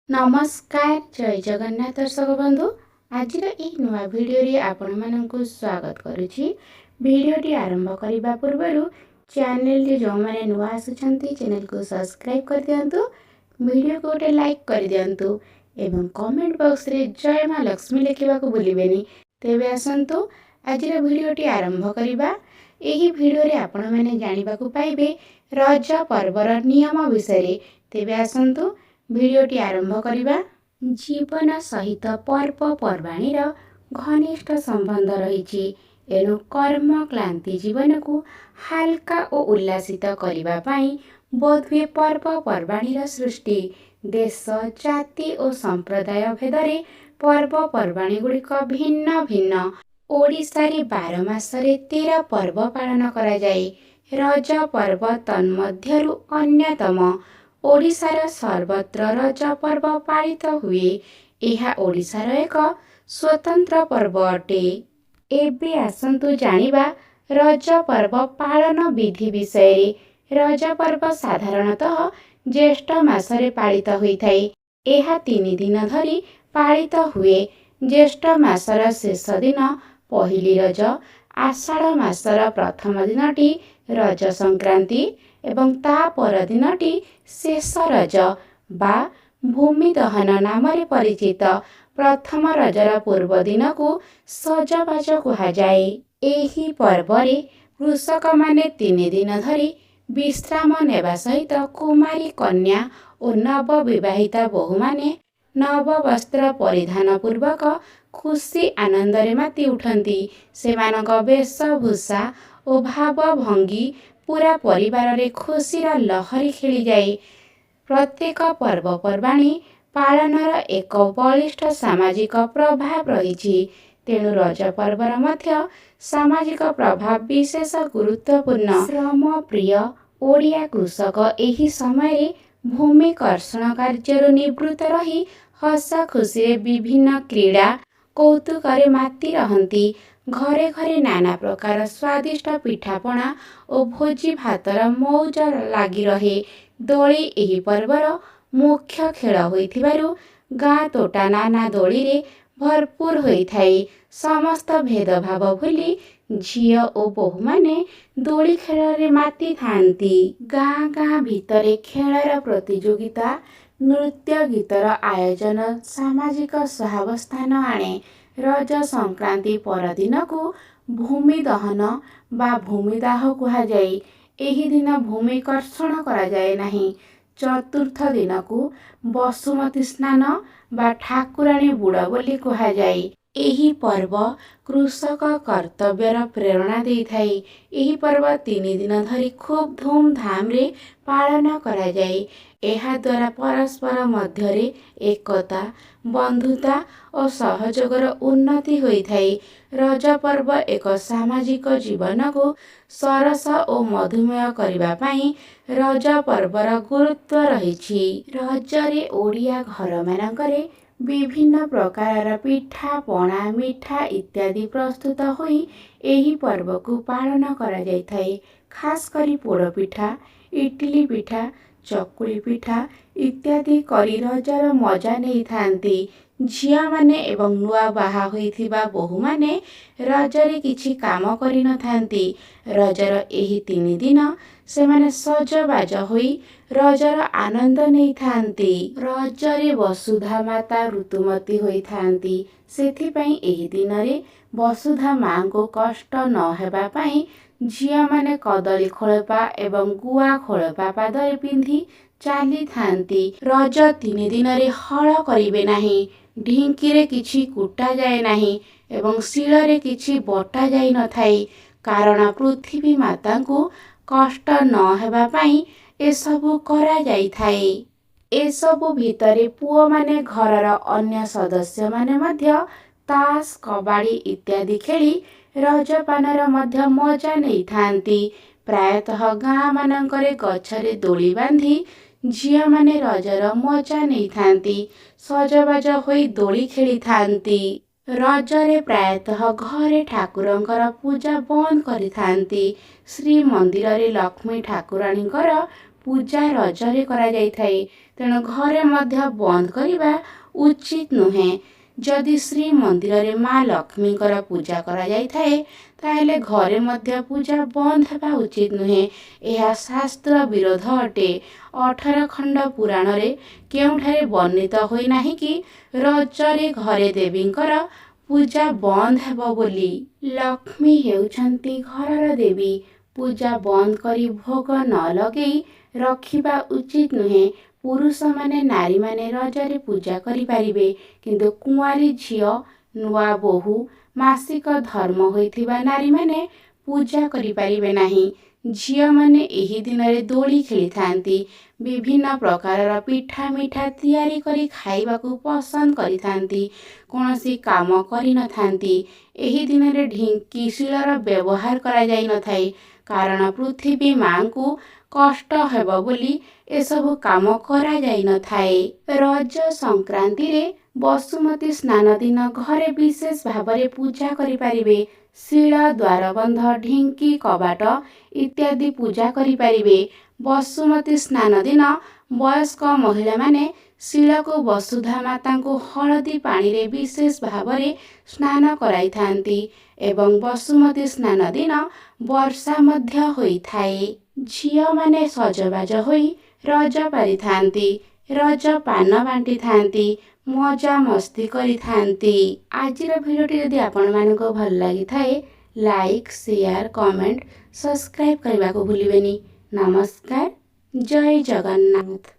नमस्कार जय जगन्नाथ दर्शक बंधु आज नुआ भिडियो आपण मानक स्वागत करुछि। भिडियोटी आरंभ करने पूर्व चैनल जो मैंने नुआ आसुचंती चैनल को सब्सक्राइब कर दियंतु, वीडियो को गोटे लाइक कर दियंतु एवं कमेंट बॉक्स रे जय मां लक्ष्मी लिखा भूलिबेनी। तेबे आसंतु आज भिडियोटी आरंभ करबा। एही भिडियो रे आपण माने जानिबा को पाइबे रज पर्वर नियम विषय। तेबे आसंतु भिडियोटी आरंभ करबा। जीवन सहित पर्वपर्वाणी घनिष्ठ संबंध रही, एणु कर्म क्लांति जीवन को हाल्का और उल्लासित करने पाई बोधवे पर्वपर्वाणी सृष्टि। देश जाति और संप्रदाय भेदरे पर्वपर्वाणी गुड़िक भिन्न भिन्न। ओडिशा रे 12 मासरे 13 पर्व पालन करा जाए। रज पर्व तन्मध्यरु अन्यतम। ओडिशार सर्वत्र रज पर्व पालित हुए। यह ओडिशार एक स्वतंत्र पर्व अटे। एबे आसंतु जानिबा रज पर्व पालन विधि विषय। रज पर्व साधारणतः ज्येष्ठ मासरे पालित होइथाय। यह 3 दिन धरी पालित हुए। ज्येष्ठ मासर शेष दिन पहिली रज, आषाढ़ मासर प्रथम दिनटी रज संक्रांति एवं ता पर दिनटी शेष रज बा भूमि दहन नाम परिचित। प्रथम रजर पूर्व दिन को सजबाज कहुए। एही पर्वरे कृषक माने 3 दिन धरी विश्राम नेबा सहित कुमारी कन्या और नव विवाहिता बहु माने नव वस्त्र परिधान पूर्वक खुशी आनंदरे माती उठंती। सेमानक वेशभूषा और भाव भंगी पूरा परिवार रे खुशीर लहरी खेली जाए। प्रत्येक पर्वपर्वाणी पालनर एक बलिष्ठ सामाजिक प्रभाव रही। तेणु रज पर्वर मध्य सामाजिक प्रभाव विशेष गुरुत्वपूर्ण। श्रम प्रिय ओडिया कृषक एही समय भूमि कर्षण कार्य निवृत्त रही हस खुशी विभिन्न क्रीड़ा कौतुक माती रहंती। घरे घरे नाना प्रकार स्वादिष्ट पिठापणा और भोजी भातर मौज लगी रहे। दोली एही पर्वर मुख्य खेल होइथिबारु गाँ तोटा नाना दोली रे भरपूर होइथाई। समस्त भेदभाव भूली झियो और बहु माने दोली खेल रे माती थांती। गाँ गाँ भितरे खेलर प्रतियोगिता, नृत्य गीतर आयोजन सामाजिक सहावस्थान आणे। रज संक्रांति परदिन को भूमि दहन बा भूमिदाह कहा जाए। एही दिन भूमि कर्षण करा जाए नहीं। चतुर्थ दिन को बसुमती स्नान बा ठाकुराणी बुड़ बोली कहा जाए। एही पर्व कृषक कर्तव्यर प्रेरणा देइथाई। एही पर्व 3 दिन धरी खूब धूमधाम रे पालन करा जाए। एहा द्वारा परस्पर मध्यरे एकता, बंधुता और सहयोगर उन्नति होइथाई। रज पर्व एक सामाजिक जीवन को सरस और मधुमय करबा पाई रज पर्वर गुरुत्व रहिछि। रजरे ओडिया घर मानकरे विभिन्न प्रकार पिठा पणा मिठा इत्यादि प्रस्तुत होई एही पर्व को पालन करा जाइथाय। खास करी पोड़ पिठा, इडली पिठा, चकुली पिठा इत्यादि करी रजर मजा नहीं थांती। झिया माने एवं नुआ बाहा होइथिबा बहु माने रजरे किछि काम करि न थांती। रजर एही 3 दिन सेमाने सजबाज होई रजर आनंद नहीं थांती। रजरे वसुधा माता ऋतुमती होई थांती। सेथिपई एही दिन रे वसुधा मां को कष्ट न हेबा पई झिया माने कदली खोलपा एवं गुआ खोलपा पादरे पिंधि चाली थांती। रज 3 दिन रे हल करिवे नाही। ढिंकी रे किछि कुटा जाए नाही एवं शिल रे किछि बटा जाई न थाई। कारण पृथ्वी माता को कष्ट न हेबा पई एसबु करा जाई थाई। एसबु भितरे पुओ माने घरर अन्य सदस्य माने मध्य तास कबाड़ी इत्यादि खेली रजपानर मध्य मजा नहीं थांती। प्रायतः गाँ मानकरे गछरे दोली बांधी झिया माने रजर मजा नहीं थांती। सजबाज होई दोली खेली थांती। रजरे प्रायतः घरे ठाकुरंकर पूजा बंद करि थांती। श्री मंदिर रे लक्ष्मी ठाकुराणींकर ପୂଜା ରଜରେ କରାଯାଇଥାଏ। ତେଣୁ ଘରେ ମଧ୍ୟ ବନ୍ଦ କରିବା ଉଚିତ ନୁହେଁ। ଯଦି ଶ୍ରୀମନ୍ଦିରରେ ମା ଲକ୍ଷ୍ମୀଙ୍କର ପୂଜା କରାଯାଇଥାଏ ତାହେଲେ ଘରେ ମଧ୍ୟ ପୂଜା ବନ୍ଦ ହେବା ଉଚିତ ନୁହେଁ। ଏହା ଶାସ୍ତ୍ର ବିରୋଧ ଅଟେ। 18 ଖଣ୍ଡ ପୁରାଣରେ କେଉଁଠାରେ ବର୍ଣ୍ଣିତ ହୋଇନାହିଁ କି ରଜରେ ଘରେ ଦେବୀଙ୍କର ପୂଜା ବନ୍ଦ ହେବ ବୋଲି। ଲକ୍ଷ୍ମୀ ହେଉଛନ୍ତି ଘରର ଦେବୀ। ପୂଜା ବନ୍ଦ କରି ଭୋଗ ନ ଲଗେଇ ରଖିବା ଉଚିତ ନୁହେଁ। ପୁରୁଷମାନେ ନାରୀମାନେ ରଜରେ ପୂଜା କରିପାରିବେ, କିନ୍ତୁ କୁଆଁରୀ ଝିଅ, ନୂଆ ବୋହୂ, ମାସିକ ଧର୍ମ ହୋଇଥିବା ନାରୀମାନେ ପୂଜା କରିପାରିବେ ନାହିଁ। ଝିଅମାନେ ଏହି ଦିନରେ ଦୋଳି ଖେଳିଥାନ୍ତି, ବିଭିନ୍ନ ପ୍ରକାରର ପିଠା ମିଠା ତିଆରି କରି ଖାଇବାକୁ ପସନ୍ଦ କରିଥାନ୍ତି, କୌଣସି କାମ କରିନଥାନ୍ତି। ଏହି ଦିନରେ ଢିଙ୍କି ଶିଳର ବ୍ୟବହାର କରାଯାଇନଥାଏ, କାରଣ ପୃଥିବୀ ମାଙ୍କୁ କଷ୍ଟ ହେବ ବୋଲି ଏସବୁ କାମ କରାଯାଇନଥାଏ। ରଜ ସଂକ୍ରାନ୍ତିରେ ବସୁମତୀ ସ୍ନାନ ଦିନ ଘରେ ବିଶେଷ ଭାବରେ ପୂଜା କରିପାରିବେ। ଶିଳ, ଦ୍ୱାରବନ୍ଧ, ଢିଙ୍କି, କବାଟ ଇତ୍ୟାଦି ପୂଜା କରିପାରିବେ। ବସୁମତୀ ସ୍ନାନ ଦିନ ବୟସ୍କ ମହିଳାମାନେ ଶିଳକୁ ବସୁଧା ମାତାଙ୍କୁ ହଳଦୀ ପାଣିରେ ବିଶେଷ ଭାବରେ ସ୍ନାନ କରାଇଥାନ୍ତି ଏବଂ ବସୁମତୀ ସ୍ନାନ ଦିନ ବର୍ଷା ମଧ୍ୟ ହୋଇଥାଏ। ଝିଅମାନେ ସଜବାଜ ହୋଇ ରଜ ପାରିଥାନ୍ତି, ରଜ ପାନ ବାଣ୍ଟିଥାନ୍ତି, ମଜା ମସ୍ତି କରିଥାନ୍ତି। ଆଜିର ଭିଡ଼ିଓଟି ଯଦି ଆପଣମାନଙ୍କୁ ଭଲ ଲାଗିଥାଏ ଲାଇକ୍, ସେୟାର, କମେଣ୍ଟ, ସବସ୍କ୍ରାଇବ୍ କରିବାକୁ ଭୁଲିବେନି। ନମସ୍କାର। ଜୟ ଜଗନ୍ନାଥ।